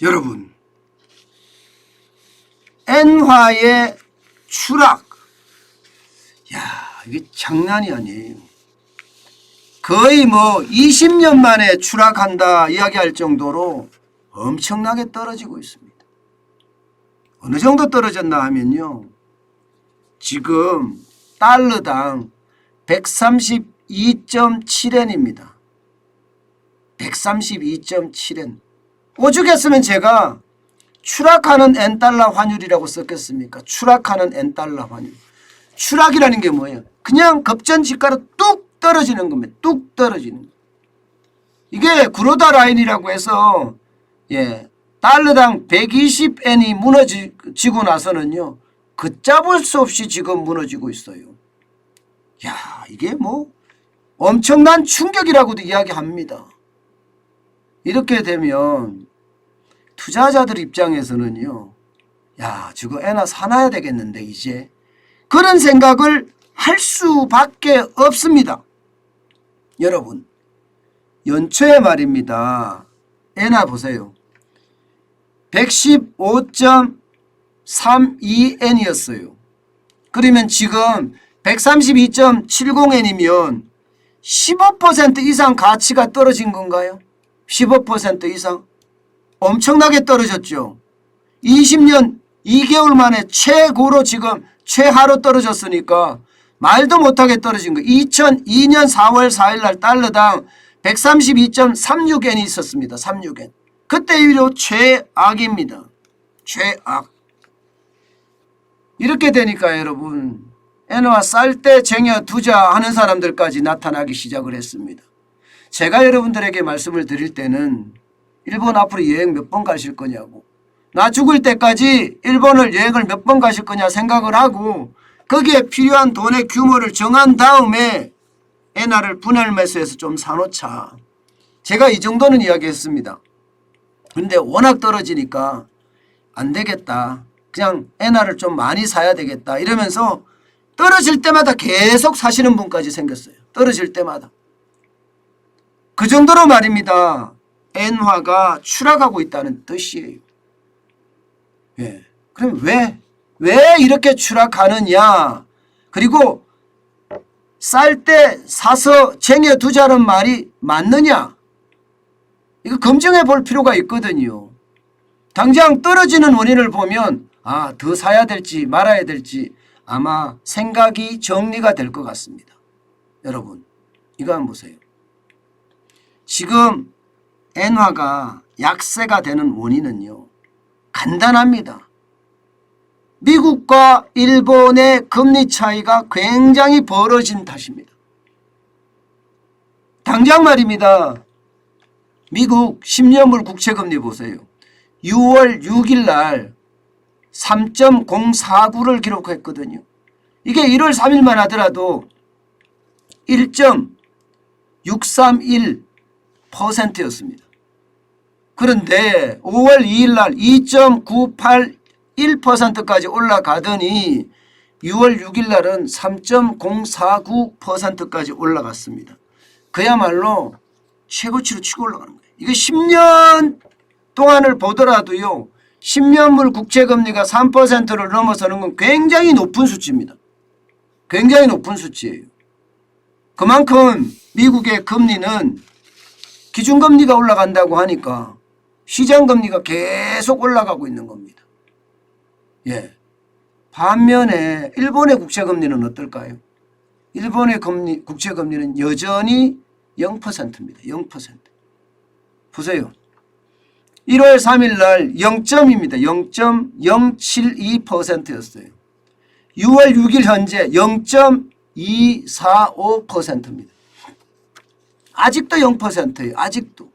여러분, 엔화의 추락, 야, 이게 장난이 아니에요. 거의 뭐 20년 만에 추락한다 이야기할 정도로 엄청나게 떨어지고 있습니다. 어느 정도 떨어졌나 하면요, 지금 달러당 132.7엔입니다. 132.7엔. 오죽했으면 제가 추락하는 엔달러 환율이라고 썼겠습니까? 추락하는 엔달러 환율. 추락이라는 게 뭐예요? 그냥 급전지가로 뚝 떨어지는 겁니다. 뚝 떨어지는 거. 이게 구로다 라인이라고 해서 달러당 120엔이 무너지고 나서는요, 걷잡을 수 없이 지금 무너지고 있어요. 야, 이게 뭐 엄청난 충격이라고도 이야기합니다. 이렇게 되면 투자자들 입장에서는요, 야, 저거 엔화 사놔야 되겠는데 이제, 그런 생각을 할 수밖에 없습니다. 여러분, 연초에 말입니다. 엔화 보세요. 115.32엔이었어요. 그러면 지금 132.70엔이면 15% 이상 가치가 떨어진 건가요? 15% 이상? 엄청나게 떨어졌죠. 20년 2개월 만에 최고로 지금 최하로 떨어졌으니까 말도 못하게 떨어진 거예요. 2002년 4월 4일 날 달러당 132.36엔이 있었습니다. 36엔. 그때 이후로 최악입니다. 최악. 이렇게 되니까 여러분, 엔화 쌀 때 쟁여두자 하는 사람들까지 나타나기 시작을 했습니다. 제가 여러분들에게 말씀을 드릴 때는 일본 앞으로 여행 몇 번 가실 거냐고, 나 죽을 때까지 일본을 여행을 몇 번 가실 거냐 생각을 하고 거기에 필요한 돈의 규모를 정한 다음에 엔화를 분할 매수해서 좀 사놓자. 제가 이 정도는 이야기했습니다. 근데 워낙 떨어지니까 안 되겠다, 그냥 엔화를 좀 많이 사야 되겠다 이러면서 떨어질 때마다 계속 사시는 분까지 생겼어요. 떨어질 때마다. 그 정도로 말입니다. 엔화가 추락하고 있다는 뜻이에요. 그럼 왜 이렇게 추락하느냐? 그리고 쌀 때 사서 쟁여두자는 말이 맞느냐? 이거 검증해 볼 필요가 있거든요. 당장 떨어지는 원인을 보면 더 사야 될지 말아야 될지 아마 생각이 정리가 될 것 같습니다. 여러분, 이거 한번 보세요. 지금 엔화가 약세가 되는 원인은요, 간단합니다. 미국과 일본의 금리 차이가 굉장히 벌어진 탓입니다. 당장 말입니다. 미국 10년물 국채금리 보세요. 6월 6일 날 3.049를 기록했거든요. 이게 1월 3일만 하더라도 1.631%였습니다. 그런데 5월 2일 날 2.981%까지 올라가더니 6월 6일 날은 3.049%까지 올라갔습니다. 그야말로 최고치로 치고 올라가는 거예요. 이게 10년 동안을 보더라도요, 10년물 국채금리가 3%를 넘어서는 건 굉장히 높은 수치입니다. 굉장히 높은 수치예요. 그만큼 미국의 금리는 기준금리가 올라간다고 하니까 시장금리가 계속 올라가고 있는 겁니다. 반면에 일본의 국채금리는 어떨까요? 일본의 국채금리는 여전히 0%입니다. 0%. 보세요. 1월 3일 날 0점입니다. 0.072%였어요. 6월 6일 현재 0.245%입니다. 아직도 0%예요. 아직도.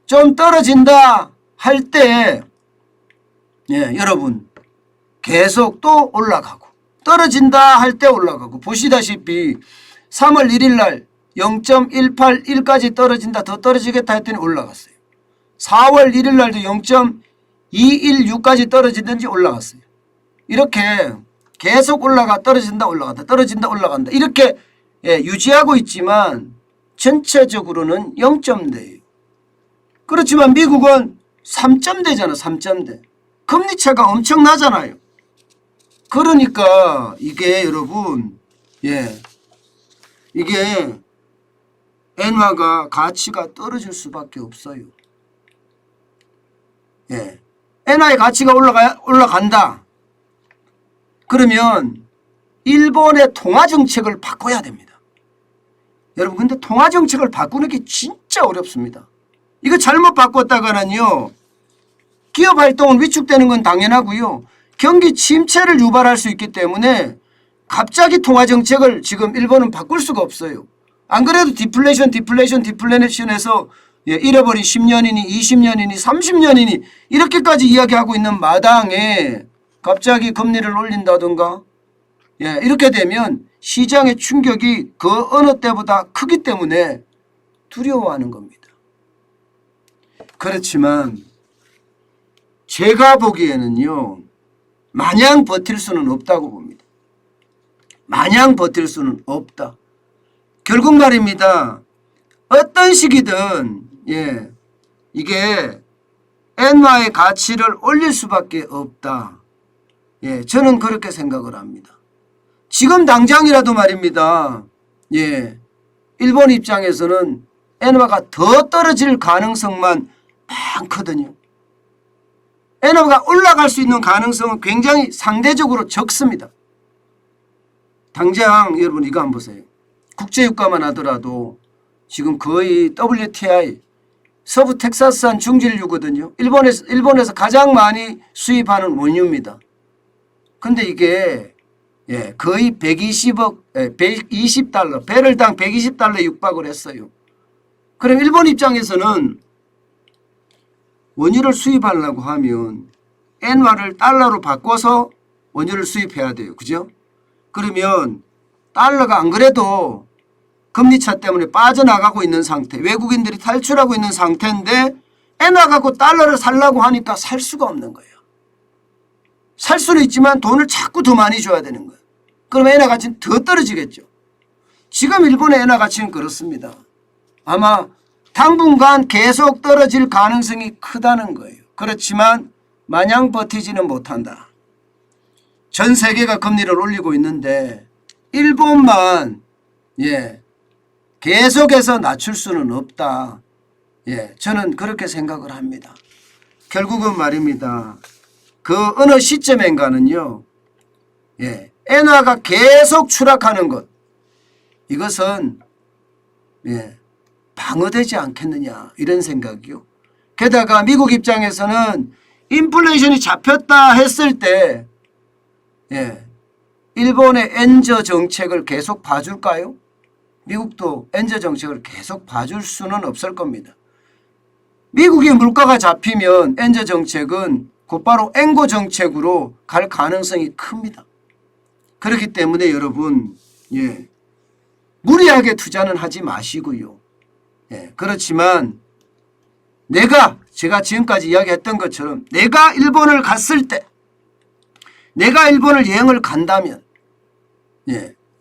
좀 떨어진다 할 때 여러분, 계속 또 올라가고, 떨어진다 할 때 올라가고, 보시다시피 3월 1일 날 0.181까지 떨어진다, 더 떨어지겠다 했더니 올라갔어요. 4월 1일 날도 0.216까지 떨어지든지 올라갔어요. 이렇게 계속 올라가, 떨어진다 올라간다, 떨어진다 올라간다, 이렇게 유지하고 있지만 전체적으로는 0점대예요. 그렇지만 미국은 3점대잖아. 3점대. 금리차가 엄청나잖아요. 그러니까 이게 여러분 이게 엔화가 가치가 떨어질 수밖에 없어요. 엔화의 가치가 올라간다. 그러면 일본의 통화정책을 바꿔야 됩니다. 여러분 근데 통화정책을 바꾸는 게 진짜 어렵습니다. 이거 잘못 바꿨다가는요 기업 활동은 위축되는 건 당연하고요. 경기 침체를 유발할 수 있기 때문에 갑자기 통화정책을 지금 일본은 바꿀 수가 없어요. 안 그래도 디플레이션에서 잃어버린 10년이니 20년이니 30년이니 이렇게까지 이야기하고 있는 마당에 갑자기 금리를 올린다든가 이렇게 되면 시장의 충격이 그 어느 때보다 크기 때문에 두려워하는 겁니다. 그렇지만 제가 보기에는요 마냥 버틸 수는 없다고 봅니다. 마냥 버틸 수는 없다. 결국 말입니다. 어떤 시기든 이게 엔화의 가치를 올릴 수밖에 없다. 저는 그렇게 생각을 합니다. 지금 당장이라도 말입니다. 일본 입장에서는 엔화가 더 떨어질 가능성만 많거든요. 엔화가 올라갈 수 있는 가능성은 굉장히 상대적으로 적습니다. 당장 여러분 이거 한번 보세요. 국제유가만 하더라도 지금 거의 WTI 서부 텍사스산 중진유거든요. 일본에서 가장 많이 수입하는 원유입니다. 근데 이게 거의 120달러, 배럴당 120달러 육박을 했어요. 그럼 일본 입장에서는 원유를 수입하려고 하면 엔화를 달러로 바꿔서 원유를 수입해야 돼요. 그죠? 그러면 달러가 안 그래도 금리차 때문에 빠져나가고 있는 상태, 외국인들이 탈출하고 있는 상태인데 엔화 갖고 달러를 살려고 하니까 살 수가 없는 거예요. 살 수는 있지만 돈을 자꾸 더 많이 줘야 되는 거예요. 그럼 엔화 가치는 더 떨어지겠죠. 지금 일본의 엔화 가치는 그렇습니다. 아마 당분간 계속 떨어질 가능성이 크다는 거예요. 그렇지만 마냥 버티지는 못한다. 전 세계가 금리를 올리고 있는데 일본만 계속해서 낮출 수는 없다. 저는 그렇게 생각을 합니다. 결국은 말입니다. 그 어느 시점인가는요. 엔화가 계속 추락하는 것. 이것은 방어되지 않겠느냐 이런 생각이요. 게다가 미국 입장에서는 인플레이션이 잡혔다 했을 때 일본의 엔저 정책을 계속 봐줄까요? 미국도 엔저 정책을 계속 봐줄 수는 없을 겁니다. 미국의 물가가 잡히면 엔저 정책은 곧바로 앵고 정책으로 갈 가능성이 큽니다. 그렇기 때문에 여러분 무리하게 투자는 하지 마시고요. 그렇지만 제가 지금까지 이야기했던 것처럼 내가 일본을 갔을 때 내가 일본을 여행을 간다면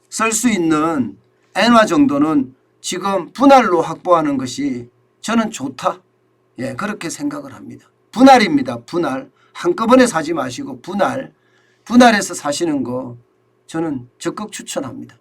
쓸 수 있는 엔화 정도는 지금 분할로 확보하는 것이 저는 좋다. 그렇게 생각을 합니다. 분할입니다. 분할. 한꺼번에 사지 마시고 분할해서 사시는 거 저는 적극 추천합니다.